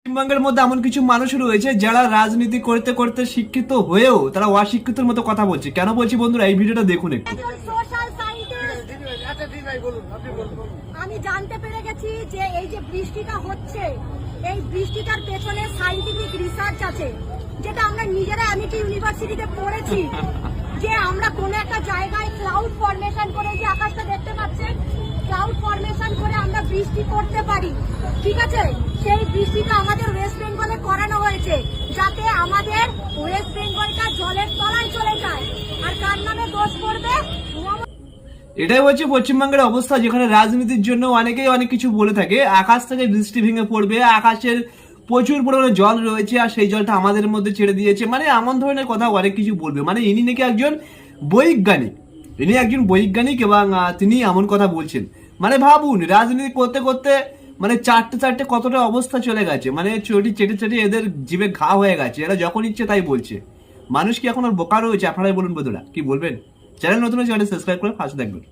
পশ্চিমবঙ্গের মধ্যে এমন কিছু মানুষ রয়েছে যারা রাজনীতি করতে করতে শিক্ষিত হয়েও তারা অশিক্ষিতের মতো কথা বলছে। কেন বলছি বন্ধুরা, এই ভিডিওটা দেখুন একটু। আমি জানতে পেরে গেছি যে এই যে বৃষ্টিটা হচ্ছে, এই বৃষ্টিটার পেছনে সায়েন্টিফিক রিসার্চ আছে, যেটা আমরা নিজেরা অ্যামিটি ইউনিভার্সিটিতে পড়েছি। যে আমরা কোন একটা জায়গায় ক্লাউড ফরমেশন করে, যে আকাশটা দেখতে পাচ্ছেন, ক্লাউড ফরমেশন করে আমরা বৃষ্টি করতে পারি। ঠিক আছে, সেই বৃষ্টিটা আমাদের ওয়েস্ট বেঙ্গলে করানো হয়েছে, যাতে আমাদের ওয়েস্ট বেঙ্গলটা জলের তলায় চলে যায়। আর কার নামে দোষ করবে? এটাই হচ্ছে পশ্চিমবঙ্গের অবস্থা, যেখানে রাজনীতির জন্য অনেকেই অনেক কিছু বলে থাকে। আকাশ থেকে বৃষ্টি ভেঙে পড়বে, আকাশের প্রচুর পরিমাণে জল রয়েছে আর সেই জলটা আমাদের মধ্যে ছেড়ে দিয়েছে, মানে এমন ধরনের কথা অনেক কিছু বলবে। মানে ইনি নাকি একজন বৈজ্ঞানিক, এবং তিনি এমন কথা বলছেন। মানে ভাবুন, রাজনীতি করতে করতে মানে চারটে কতটা অবস্থা চলে গেছে, মানে চটি চেটে এদের জিভে ঘা হয়ে গেছে। এরা যখন ইচ্ছে তাই বলছে। মানুষ কি এখন আর বোকা রয়েছে? আপনারাই বলুন বন্ধুরা, কি বলবেন? চ্যানেল নতুন চ্যানেল সাবস্ক্রাইব করে পাশে থাকবেন।